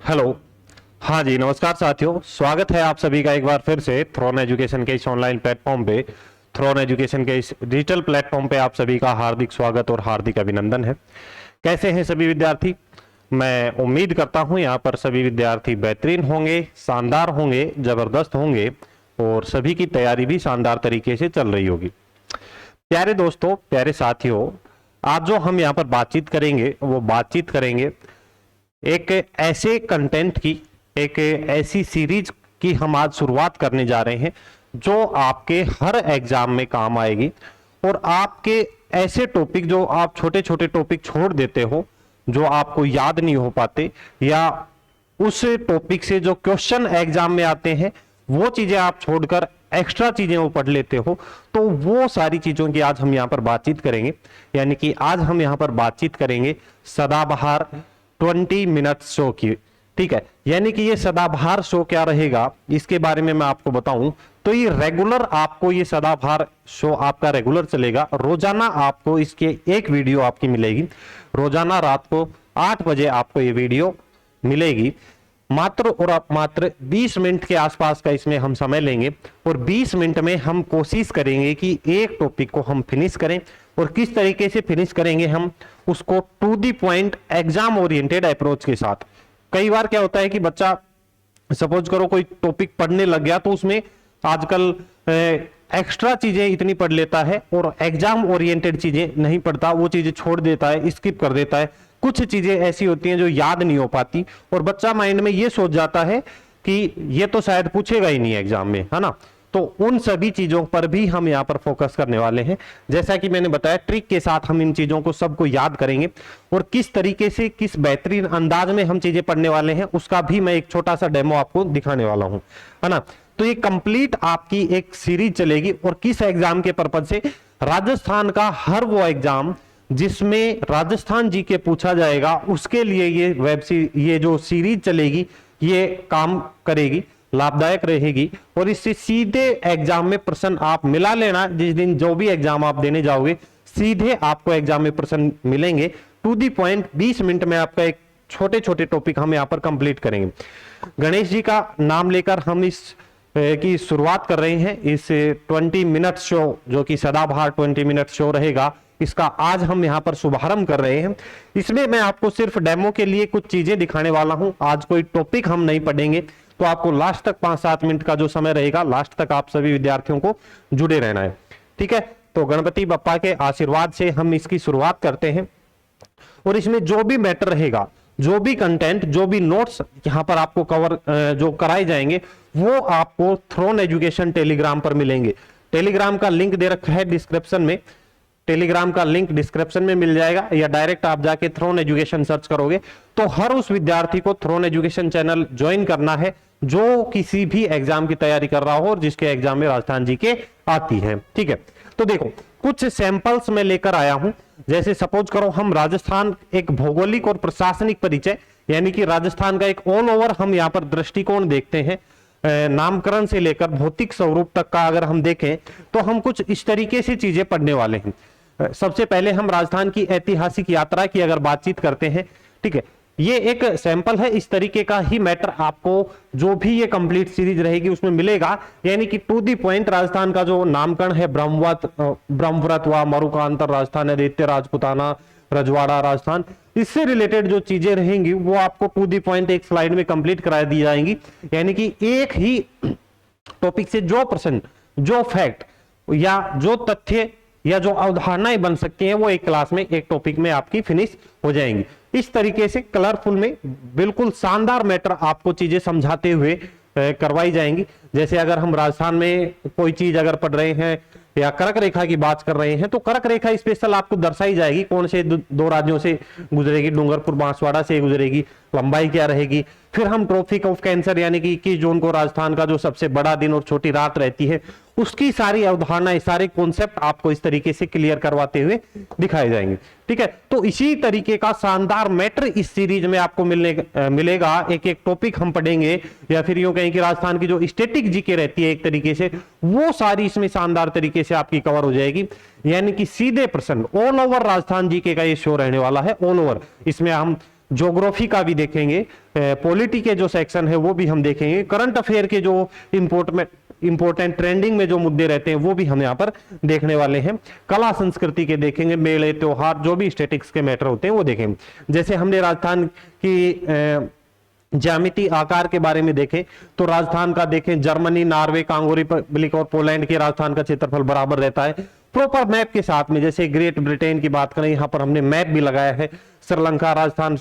Hello. हाँ जी, नमस्कार साथियों, स्वागत है आप सभी का एक बार फिर से थ्रोन एजुकेशन के इस ऑनलाइन प्लेटफॉर्म पे। थ्रोन एजुकेशन के इस डिजिटल प्लेटफॉर्म पे आप सभी का हार्दिक स्वागत और हार्दिक अभिनंदन है। कैसे हैं सभी विद्यार्थी? मैं उम्मीद करता हूं यहाँ पर सभी विद्यार्थी बेहतरीन होंगे, शानदार होंगे, जबरदस्त होंगे और सभी की तैयारी भी शानदार तरीके से चल रही होगी। प्यारे दोस्तों, प्यारे साथियों, आज जो हम यहाँ पर बातचीत करेंगे वो बातचीत करेंगे एक ऐसे कंटेंट की, एक ऐसी सीरीज की हम आज शुरुआत करने जा रहे हैं जो आपके हर एग्जाम में काम आएगी। और आपके ऐसे टॉपिक जो आप छोटे छोटे टॉपिक छोड़ देते हो, जो आपको याद नहीं हो पाते, या उस टॉपिक से जो क्वेश्चन एग्जाम में आते हैं वो चीजें आप छोड़कर एक्स्ट्रा चीजें वो पढ़ लेते हो, तो वो सारी चीजों की आज हम यहाँ पर बातचीत करेंगे। यानी कि आज हम यहाँ पर बातचीत करेंगे सदाबहार 20 मिनट शो की। ठीक है, यानी कि ये सदाबहार शो क्या रहेगा इसके बारे में मैं आपको बताऊं तो ये रेगुलर आपको ये सदाबहार शो आपका रेगुलर चलेगा। रोजाना आपको इसके एक वीडियो आपकी मिलेगी, रोजाना रात को 8 बजे आपको ये वीडियो मिलेगी। मात्र और आप मात्र 20 मिनट के आसपास का इसमें हम समय लेंगे और 20 मिनट में हम कोशिश करेंगे कि एक टॉपिक को हम फिनिश करें। और किस तरीके से फिनिश करेंगे हम उसको to the point exam oriented approach के साथ। कई बार क्या होता है कि बच्चा सपोज करो कोई टॉपिक पढ़ने लग गया तो उसमें आजकल एक्स्ट्रा चीजें इतनी पढ़ लेता है और एग्जाम ओरिएंटेड चीजें नहीं पढ़ता, वो चीजें छोड़ देता है, स्किप कर देता है। कुछ चीजें ऐसी होती हैं जो याद नहीं हो पाती और बच्चा माइंड में ये सोच जाता है कि ये तो शायद पूछेगा ही नहीं एग्जाम में, है ना। तो उन सभी चीजों पर भी हम यहाँ पर फोकस करने वाले हैं। जैसा कि मैंने बताया, ट्रिक के साथ हम इन चीजों को सबको याद करेंगे और किस तरीके से, किस बेहतरीन अंदाज में हम चीजें पढ़ने वाले हैं उसका भी मैं एक छोटा सा डेमो आपको दिखाने वाला हूं, है ना। तो ये कंप्लीट आपकी एक सीरीज चलेगी और किस एग्जाम के पर्पज से? राजस्थान का हर वो एग्जाम जिसमें राजस्थान जीके पूछा जाएगा उसके लिए ये जो सीरीज चलेगी ये काम करेगी, लाभदायक रहेगी। और इससे सीधे एग्जाम में प्रश्न आप मिला लेना, जिस दिन जो भी एग्जाम आप देने जाओगे सीधे आपको एग्जाम में प्रश्न मिलेंगे टू दी पॉइंट। 20 मिनट में आपका एक छोटे छोटे टॉपिक हम यहाँ पर कंप्लीट करेंगे। गणेश जी का नाम लेकर हम इस की शुरुआत कर रहे हैं। इस 20 मिनट शो जो कि सदाबहार 20 मिनट शो रहेगा, इसका आज हम यहाँ पर शुभारंभ कर रहे हैं। इसमें मैं आपको सिर्फ डेमो के लिए कुछ चीजें दिखाने वाला हूं। आज कोई टॉपिक हम नहीं पढ़ेंगे, तो आपको लास्ट तक 5-7 मिनट का जो समय रहेगा, लास्ट तक आप सभी विद्यार्थियों को जुड़े रहना है। ठीक है, तो गणपति बप्पा के आशीर्वाद से हम इसकी शुरुआत करते हैं। और इसमें जो भी मैटर रहेगा, जो भी कंटेंट, जो भी नोट्स यहां पर आपको कवर जो कराए जाएंगे वो आपको थ्रोन एजुकेशन टेलीग्राम पर मिलेंगे। टेलीग्राम का लिंक दे रखा है डिस्क्रिप्शन में, टेलीग्राम का लिंक डिस्क्रिप्शन में मिल जाएगा, या डायरेक्ट आप जाके थ्रोन एजुकेशन सर्च करोगे तो हर उस विद्यार्थी को थ्रोन एजुकेशन चैनल ज्वाइन करना है जो किसी भी एग्जाम की तैयारी कर रहा हो और जिसके एग्जाम में राजस्थान जी के आती है। ठीक है, तो देखो कुछ सैंपल्स में लेकर आया हूं। जैसे सपोज करो हम राजस्थान एक भौगोलिक और प्रशासनिक परिचय, यानी कि राजस्थान का एक ऑल ओवर हम यहाँ पर दृष्टिकोण देखते हैं। नामकरण से लेकर भौतिक स्वरूप तक का अगर हम देखें तो हम कुछ इस तरीके से चीजें पढ़ने वाले हैं। सबसे पहले हम राजस्थान की ऐतिहासिक यात्रा की अगर बातचीत करते हैं, ठीक है, ये एक सैंपल है। इस तरीके का ही मैटर आपको जो भी ये कंप्लीट सीरीज रहेगी उसमें मिलेगा। यानी कि टू दी पॉइंट राजस्थान का जो नामकरण है, ब्रह्मव्रत व मरुकांतर राजस्थान, आदित्य राजपुताना, रजवाड़ा राजस्थान, इससे रिलेटेड जो चीजें रहेंगी वो आपको टू दी पॉइंट एक स्लाइड में कंप्लीट करा दी जाएंगी। यानी कि एक ही टॉपिक से जो प्रश्न, जो फैक्ट या जो तथ्य या जो अवधारणाएं बन सकती हैं वो एक क्लास में, एक टॉपिक में आपकी फिनिश हो जाएंगी। इस तरीके से कलरफुल में बिल्कुल शानदार मैटर आपको चीजें समझाते हुए करवाई जाएंगी। जैसे अगर हम राजस्थान में कोई चीज अगर पढ़ रहे हैं या कर्क रेखा की बात कर रहे हैं तो कर्क रेखा स्पेशल आपको दर्शाई जाएगी, कौन से दो राज्यों से गुजरेगी, डूंगरपुर बांसवाड़ा से गुजरेगी, लंबाई क्या रहेगी। फिर हम ट्रॉपिक ऑफ कैंसर यानी कि 21 जून को राजस्थान का जो सबसे बड़ा दिन और छोटी रात रहती है उसकी सारी अवधारणाएं, सारे कॉन्सेप्ट आपको इस तरीके से क्लियर करवाते हुए दिखाए जाएंगे। ठीक है, तो इसी तरीके का शानदार मैटर इस सीरीज में आपको मिलेगा। एक एक टॉपिक हम पढ़ेंगे, या फिर यूं कहें कि राजस्थान की जो स्टैटिक जीके रहती है एक तरीके से, वो सारी इसमें शानदार तरीके से आपकी कवर हो जाएगी। यानी कि सीधे प्रश्न ऑल ओवर राजस्थान जीके का ये शो रहने वाला है। ऑल ओवर इसमें हम ज्योग्राफी का भी देखेंगे, पॉलिटी के जो सेक्शन है वो भी हम देखेंगे, करंट अफेयर के जो इंपोर्टेंट ट्रेंडिंग में जो मुद्दे रहते हैं वो भी हम यहाँ पर देखने वाले हैं। कला संस्कृति के देखेंगे, मेले त्योहार जो भी स्टेटिक्स के मैटर होते हैं वो देखेंगे। जैसे हमने राजस्थान की ज्यामिति आकार के बारे में देखें तो राजस्थान का देखें, जर्मनी, नॉर्वे, कांगो रिपब्लिक और पोलैंड के राजस्थान का क्षेत्रफल बराबर रहता है प्रॉपर मैप के साथ में। जैसे ग्रेट ब्रिटेन की बात करें, यहाँ पर हमने मैप भी लगाया है। श्रीलंका राजस्थान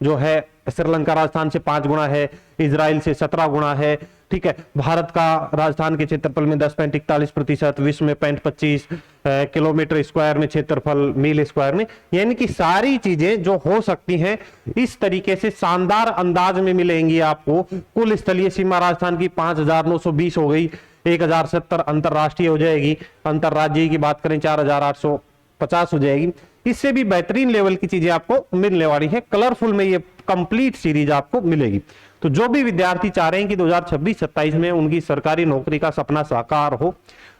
जो है, श्रीलंका राजस्थान से 5 गुना है, इजराइल से 17 गुना है। ठीक है, भारत का राजस्थान के क्षेत्रफल में 10.41%, विश्व में 0.25 किलोमीटर स्क्वायर में क्षेत्रफल, मील स्क्वायर में। यानी कि सारी चीजें जो हो सकती हैं इस तरीके से शानदार अंदाज में मिलेंगी आपको। कुल स्थलीय सीमा राजस्थान की 5,920 हो गई, 1,070 अंतरराष्ट्रीय हो जाएगी, अंतरराज्यीय की बात करें 4,850 हो जाएगी। इससे भी बेहतरीन लेवल की चीजें आपको मिलने वाली है। कलरफुल में ये कंप्लीट सीरीज आपको मिलेगी। तो जो भी विद्यार्थी चाह रहे हैं कि 2026-27 में उनकी सरकारी नौकरी का सपना साकार हो,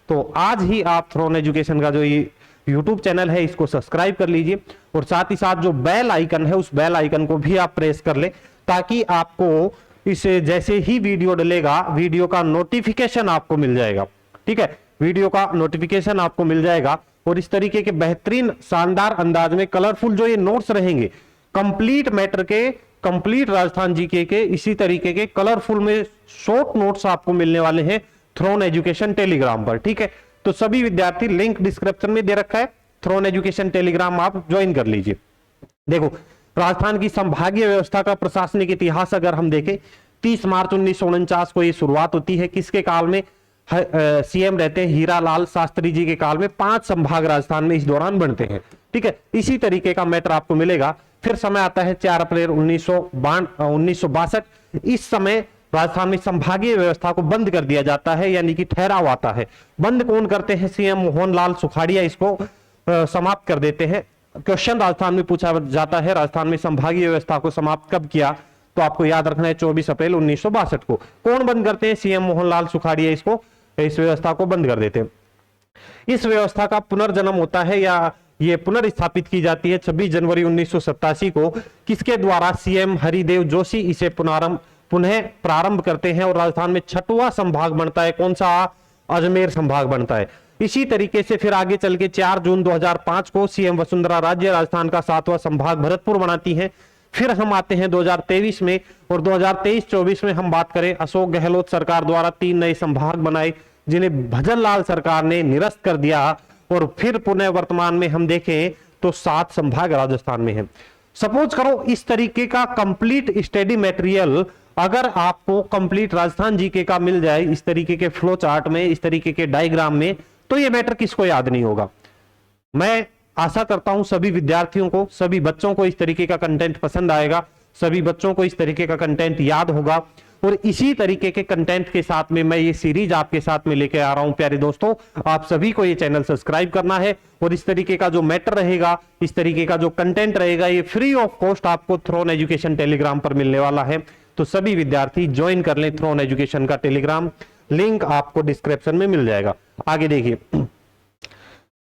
तो आज ही आप थ्रोन एजुकेशन का जो ये यूट्यूब चैनल है इसको सब्सक्राइब कर लीजिए, और साथ ही साथ जो बेल आइकन है उस बेल आइकन को भी आप प्रेस कर ले, ताकि आपको इस जैसे ही वीडियो डलेगा वीडियो का नोटिफिकेशन आपको मिल जाएगा। ठीक है, वीडियो का नोटिफिकेशन आपको मिल जाएगा, और इस तरीके के बेहतरीन शानदार अंदाज में कलरफुल जो ये नोट्स रहेंगे, कंप्लीट मैटर के, कंप्लीट राजस्थान जीके के, इसी तरीके के कलरफुल में शॉर्ट नोट्स आपको मिलने वाले हैं थ्रोन एजुकेशन टेलीग्राम पर। ठीक है, तो सभी विद्यार्थी, लिंक डिस्क्रिप्शन में दे रखा है, थ्रोन एजुकेशन टेलीग्राम आप ज्वाइन कर लीजिए। देखो, राजस्थान की संभागीय व्यवस्था का प्रशासनिक इतिहास अगर हम देखें, 30 मार्च 1949 को ये शुरुआत होती है। किसके काल में सीएम रहते हैं? हीरालाल शास्त्री जी के काल में 5 संभाग राजस्थान में इस दौरान बनते हैं। ठीक है, इसी तरीके का मैटर आपको मिलेगा। फिर समय आता है 4 अप्रैल 1962। इस समय राजस्थान में संभागीय व्यवस्था को बंद कर दिया जाता है, यानी कि ठहराव आता है। बंद कौन करते हैं? सीएम मोहनलाल सुखाड़िया इसको समाप्त कर देते हैं। क्वेश्चन राजस्थान में पूछा जाता है, राजस्थान में संभागीय व्यवस्था को समाप्त कब किया? तो आपको याद रखना है 24 अप्रैल 1962 को। कौन बंद करते हैं? सीएम मोहनलाल सुखाड़िया इसको, इस व्यवस्था को बंद कर देते हैं। इस व्यवस्था का पुनर्जन्म होता है या ये पुनर्स्थापित की जाती है 26 जनवरी 1987 को। किसके द्वारा? सीएम हरिदेव जोशी इसे पुनः प्रारंभ करते हैं, और राजस्थान में 6वां संभाग बनता है। कौन सा? अजमेर संभाग बनता है। इसी तरीके से फिर आगे चल के 4 जून 2005 को सीएम वसुंधरा राजे राजस्थान का 7वां संभाग भरतपुर बनाती है। फिर हम आते हैं 2023 में, और 2023-24 में हम बात करें, अशोक गहलोत सरकार द्वारा 3 नए संभाग बनाए, जिन्हें भजनलाल सरकार ने निरस्त कर दिया। और फिर पुनः वर्तमान में हम देखें तो 7 संभाग राजस्थान में है। सपोज करो इस तरीके का कंप्लीट स्टडी मटेरियल अगर आपको कंप्लीट राजस्थान जीके का मिल जाए, इस तरीके के फ्लो चार्ट में, इस तरीके के डायग्राम में, तो ये मैटर किसको याद नहीं होगा? मैं आशा करता हूं सभी विद्यार्थियों को, सभी बच्चों को इस तरीके का कंटेंट पसंद आएगा, सभी बच्चों को इस तरीके का कंटेंट याद होगा। और इसी तरीके के कंटेंट के साथ में मैं ये सीरीज आपके साथ में लेके आ रहा हूं। प्यारे दोस्तों, आप सभी को ये चैनल सब्सक्राइब करना है, और इस तरीके का जो मैटर रहेगा, इस तरीके का जो कंटेंट रहेगा, ये फ्री ऑफ कॉस्ट आपको थ्रोन एजुकेशन टेलीग्राम पर मिलने वाला है। तो सभी विद्यार्थी ज्वाइन कर लें थ्रोन एजुकेशन का टेलीग्राम, लिंक आपको डिस्क्रिप्शन में मिल जाएगा। आगे देखिए,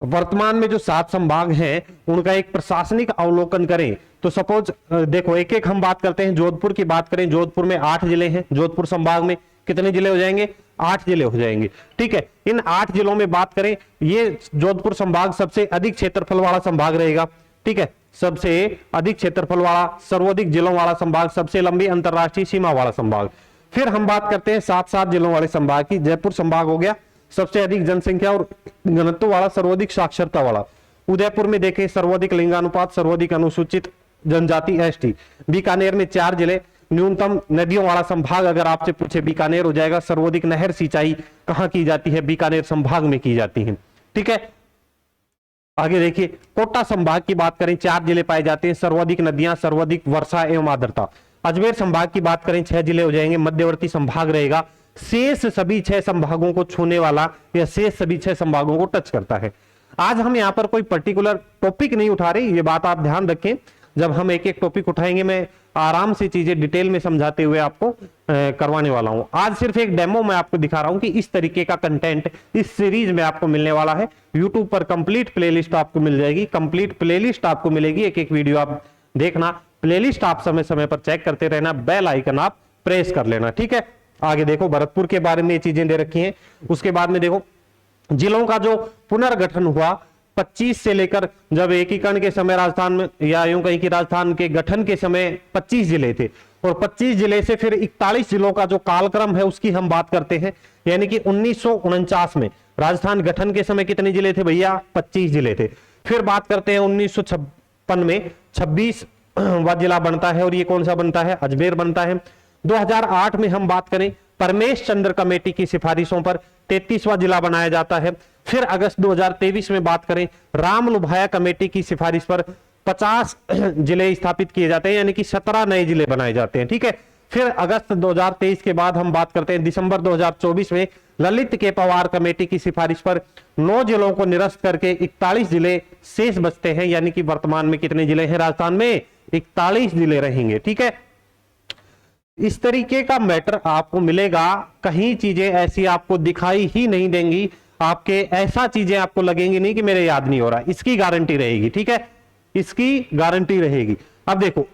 वर्तमान में जो 7 संभाग हैं उनका एक प्रशासनिक अवलोकन करें तो सपोज देखो, एक एक हम बात करते हैं। जोधपुर की बात करें, जोधपुर में 8 जिले हैं। जोधपुर संभाग में कितने जिले हो जाएंगे? 8 जिले हो जाएंगे। ठीक है, इन 8 जिलों में बात करें, ये जोधपुर संभाग सबसे अधिक क्षेत्रफल वाला संभाग रहेगा। ठीक है, सबसे अधिक क्षेत्रफल वाला, सर्वाधिक जिलों वाला संभाग, सबसे लंबी अंतरराष्ट्रीय सीमा वाला संभाग। फिर हम बात करते हैं 7 जिलों वाले संभाग की। जयपुर संभाग हो गया, सबसे अधिक जनसंख्या और घनत्व वाला, सर्वाधिक साक्षरता वाला। उदयपुर में देखें, सर्वाधिक लिंगानुपात, सर्वाधिक अनुसूचित जनजाति एसटी। बीकानेर में 4 जिले, न्यूनतम नदियों वाला संभाग अगर आपसे पूछे बीकानेर हो जाएगा। सर्वाधिक नहर सिंचाई कहां की जाती है? बीकानेर संभाग में की जाती है। ठीक है, आगे देखिए, कोटा संभाग की बात करें, 4 जिले पाए जाते हैं, सर्वाधिक नदियां, सर्वाधिक वर्षा एवं आर्द्रता। अजमेर संभाग की बात करें, 6 जिले हो जाएंगे, मध्यवर्ती संभाग रहेगा। शेष सभी 6 संभागों को छूने वाला या शेष सभी 6 संभागों को टच करता है। आज हम यहाँ पर कोई पर्टिकुलर टॉपिक नहीं उठा रहे, ये बात आप ध्यान रखें। जब हम एक एक टॉपिक उठाएंगे, मैं आराम से चीजें डिटेल में समझाते हुए आपको करवाने वाला हूं। आज सिर्फ एक डेमो मैं आपको दिखा रहा हूं कि इस तरीके का कंटेंट इस सीरीज में आपको मिलने वाला है। YouTube पर कंप्लीट प्लेलिस्ट आपको मिल जाएगी, कंप्लीट प्लेलिस्ट आपको मिलेगी, एक एक वीडियो आप देखना। प्लेलिस्ट आप समय समय पर चेक करते रहना, बेल आइकन आप प्रेस कर लेना, ठीक है। आगे देखो भरतपुर के बारे में ये चीजें दे रखी हैं। उसके बाद में देखो जिलों का जो पुनर्गठन हुआ 25 से लेकर, जब एकीकरण के समय राजस्थान में, या यूं कहीं कि राजस्थान के गठन के समय 25 जिले थे, और 25 जिले से फिर 41 जिलों का जो कालक्रम है उसकी हम बात करते हैं। यानी कि 1949 में राजस्थान गठन के समय कितने जिले थे भैया? 25 जिले थे। फिर बात करते हैं 1956 में 26वां जिला बनता है, और ये कौन सा बनता है? अजमेर बनता है। 2008 में हम बात करें परमेश चंद्र कमेटी की सिफारिशों पर 33वां जिला बनाया जाता है। फिर अगस्त 2023 में बात करें राम लुभाया कमेटी की सिफारिश पर 50 जिले स्थापित किए जाते हैं, यानी कि 17 नए जिले बनाए जाते हैं, ठीक है। फिर अगस्त 2023 के बाद हम बात करते हैं दिसंबर 2024 में ललित के पवार कमेटी की सिफारिश पर 9 जिलों को निरस्त करके 41 जिले शेष बचते हैं, यानी कि वर्तमान में कितने जिले हैं राजस्थान में? 41 जिले रहेंगे, ठीक है। इस तरीके का मैटर आपको मिलेगा, कहीं चीजें ऐसी आपको दिखाई ही नहीं देंगी, आपके ऐसा चीजें आपको लगेंगी नहीं कि मेरे याद नहीं हो रहा, इसकी गारंटी रहेगी, ठीक है, इसकी गारंटी रहेगी। अब देखो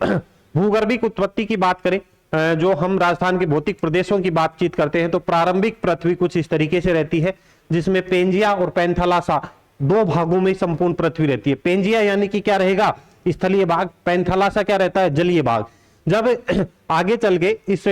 भूगर्भिक उत्पत्ति की बात करें, जो हम राजस्थान के भौतिक प्रदेशों की बातचीत करते हैं, तो प्रारंभिक पृथ्वी कुछ इस तरीके से रहती है, जिसमें पेंजिया और पैंथालासा 2 भागों में संपूर्ण पृथ्वी रहती है। पेंजिया यानी कि क्या रहेगा? स्थलीय भाग। पैंथालासा क्या रहता है? जलीय भाग। जब आगे चल के इस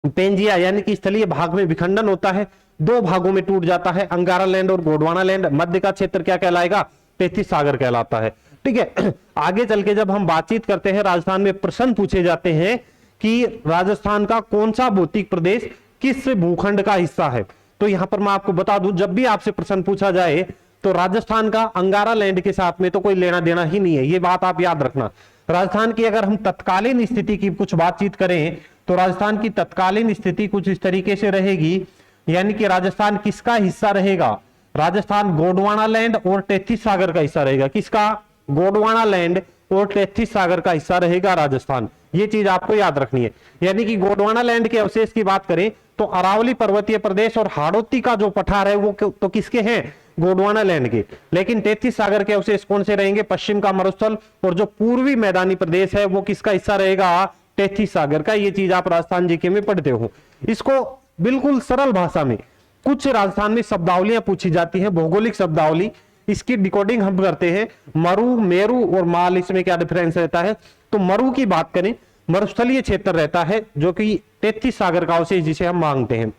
पेंजिया यानी कि स्थलीय भाग में विखंडन होता है, 2 भागों में टूट जाता है, अंगारा लैंड और गोंडवाना लैंड। मध्य का क्षेत्र क्या कहलाएगा? तैतीस सागर कहलाता है, ठीक है। आगे चल के जब हम बातचीत करते हैं, राजस्थान में प्रश्न पूछे जाते हैं कि राजस्थान का कौन सा भौतिक प्रदेश किस भूखंड का हिस्सा है, तो यहां पर मैं आपको बता दूं, जब भी आपसे प्रश्न पूछा जाए तो राजस्थान का अंगारा लैंड के साथ में तो कोई लेना देना ही नहीं है, ये बात आप याद रखना। राजस्थान की अगर हम तत्कालीन स्थिति की कुछ बातचीत करें तो राजस्थान की तत्कालीन स्थिति कुछ इस तरीके से रहेगी, यानी कि राजस्थान किसका हिस्सा रहेगा? राजस्थान गोंडवाना लैंड और 33 सागर का हिस्सा रहेगा। किसका? गोंडवाना लैंड और 33 सागर का हिस्सा रहेगा राजस्थान, ये चीज आपको याद रखनी है। यानी कि गोंडवाना लैंड के अवशेष की बात करें तो अरावली पर्वतीय प्रदेश और हाड़ौती का जो पठार है वो तो किसके हैं? गोंडवाना लैंड के। लेकिन 33 सागर के अवशेष कौन से रहेंगे? पश्चिम का मरुस्थल, और जो पूर्वी मैदानी प्रदेश है वो किसका हिस्सा रहेगा? 33 सागर का। ये चीज आप राजस्थान जीके में पढ़ते हो। इसको बिल्कुल सरल भाषा में, कुछ राजस्थान में शब्दावलियां पूछी जाती हैं, भौगोलिक शब्दावली, इसकी डिकोडिंग हम करते हैं। मरु, मेरु और माल, इसमें क्या डिफरेंस रहता है? तो मरु की बात करें, मरुस्थलीय क्षेत्र रहता है जो कि 33 सागर का अवशेष जिसे हम मांगते हैं।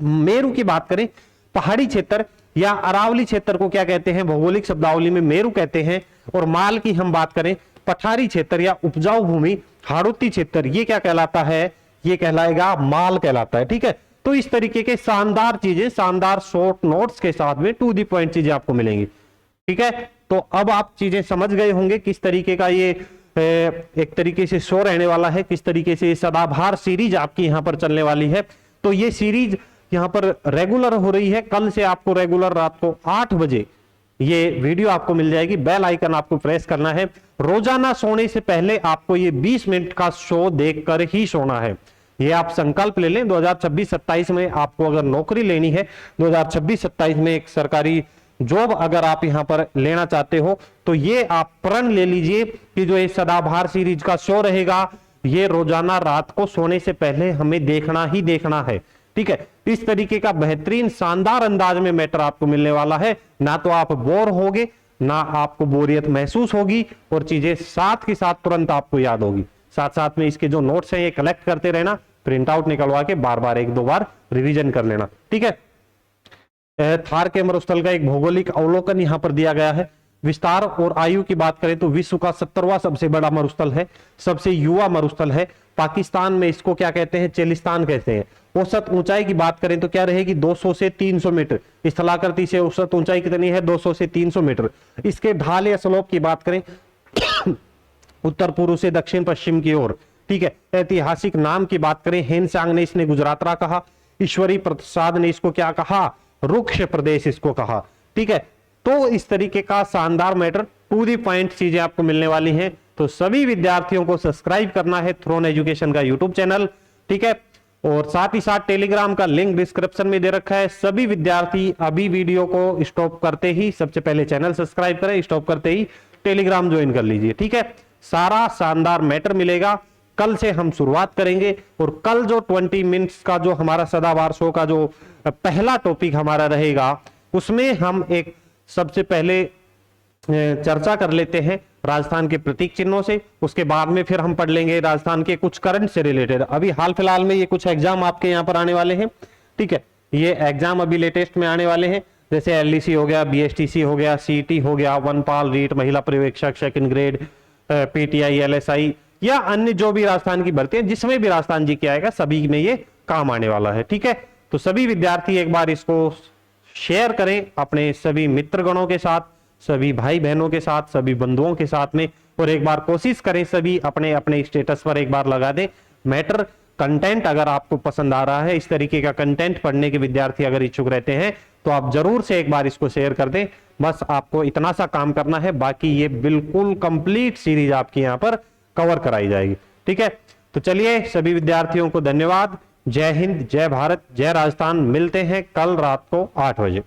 मेरु की बात करें, पहाड़ी क्षेत्र या अरावली क्षेत्र को क्या कहते हैं? भौगोलिक शब्दावली में मेरु कहते हैं। और माल की हम बात करें, पठारी क्षेत्र या उपजाऊ भूमि, हाड़ौती क्षेत्र, ये क्या कहलाता है? ये कहलाएगा माल कहलाता है, ठीक है। तो इस तरीके के शानदार चीजें, शानदार शॉर्ट नोट्स के साथ में टू द पॉइंट चीजें आपको मिलेंगी, ठीक है। तो अब आप चीजें समझ गए होंगे किस तरीके का ये एक तरीके से शो रहने वाला है, किस तरीके से सदाबहार सीरीज आपकी यहां पर चलने वाली है। तो ये सीरीज यहां पर रेगुलर हो रही है, कल से आपको रेगुलर रात को 8 बजे ये वीडियो आपको मिल जाएगी। बेल आइकन आपको प्रेस करना है। रोजाना सोने से पहले आपको ये 20 मिनट का शो देखकर ही सोना है, ये आप संकल्प ले लें। 2026-27 में आपको अगर नौकरी लेनी है, 2026-27 में एक सरकारी जॉब अगर आप यहां पर लेना चाहते हो, तो ये आप प्रण ले लीजिए कि जो ये सदाबहार सीरीज का शो रहेगा, ये रोजाना रात को सोने से पहले हमें देखना ही देखना है, ठीक है। इस तरीके का बेहतरीन शानदार अंदाज में मैटर आपको मिलने वाला है। ना तो आप बोर होगे, ना आपको बोरियत महसूस होगी, और चीजें साथ के साथ तुरंत आपको याद होगी। साथ साथ में इसके जो नोट्स हैं ये कलेक्ट करते रहना, प्रिंट आउट निकलवा के बार बार 1-2 बार रिवीजन कर लेना, ठीक है। थार के मरुस्थल का एक भौगोलिक अवलोकन यहां पर दिया गया है। विस्तार और आयु की बात करें तो विश्व का 17वां सबसे बड़ा मरुस्थल है, सबसे युवा मरुस्थल है। पाकिस्तान में इसको क्या कहते हैं? चेलिस्तान कहते हैं। औसत ऊंचाई की बात करें तो क्या रहेगी? 200 से 300 मीटर। स्थलाकृति से औसत ऊंचाई कितनी है? 200 से 300 मीटर। इसके ढाल या स्लोप की बात करें उत्तर पूर्व से दक्षिण पश्चिम की ओर, ठीक है। ऐतिहासिक नाम की बात करें, हेनसांग ने इसने गुजरातरा कहा, ईश्वरी प्रसाद ने इसको क्या कहा? रुक्ष प्रदेश इसको कहा, ठीक है। तो इस तरीके का शानदार मैटर, टू दी पॉइंट चीजें आपको मिलने वाली हैं। तो सभी विद्यार्थियों को सब्सक्राइब करना है थ्रोन एजुकेशन का यूट्यूब चैनल, ठीक है। और साथ ही साथ टेलीग्राम का लिंक डिस्क्रिप्शन में दे रखा है। सभी विद्यार्थी अभी वीडियो को स्टॉप करते ही सबसे पहले चैनल सब्सक्राइब करें, स्टॉप करते ही टेलीग्राम ज्वाइन कर लीजिए, ठीक है। सारा शानदार मैटर मिलेगा। कल से हम शुरुआत करेंगे और कल जो 20 मिनट्स का जो हमारा सदाबहार शो का जो पहला टॉपिक हमारा रहेगा, उसमें हम एक सबसे पहले चर्चा कर लेते हैं राजस्थान के प्रतीक चिन्हों से। उसके बाद में फिर हम पढ़ लेंगे राजस्थान के कुछ करंट से रिलेटेड। अभी हाल फिलहाल में ये कुछ एग्जाम आपके यहाँ पर आने वाले हैं, ठीक है। ये एग्जाम अभी लेटेस्ट में आने वाले हैं, जैसे एलडीसी हो गया, बीएसटीसी हो गया, सीईटी हो गया, वनपाल, रीट, महिला पर्यवेक्षक, सेकंड ग्रेड, पीटीआई, एलएसआई या अन्य जो भी राजस्थान की भर्ती है, जिसमें भी राजस्थान जी के आएगा, सभी में ये काम आने वाला है, ठीक है। तो सभी विद्यार्थी एक बार इसको शेयर करें अपने सभी मित्रगणों के साथ, सभी भाई बहनों के साथ, सभी बंधुओं के साथ में, और एक बार कोशिश करें सभी अपने अपने स्टेटस पर एक बार लगा दें मैटर। कंटेंट अगर आपको पसंद आ रहा है, इस तरीके का कंटेंट पढ़ने के विद्यार्थी अगर इच्छुक रहते हैं, तो आप जरूर से एक बार इसको शेयर कर दें। बस आपको इतना सा काम करना है, बाकी ये बिल्कुल कंप्लीट सीरीज आपकी यहाँ पर कवर कराई जाएगी, ठीक है। तो चलिए, सभी विद्यार्थियों को धन्यवाद। जय हिंद, जय भारत, जय राजस्थान। मिलते हैं कल रात को 8 बजे।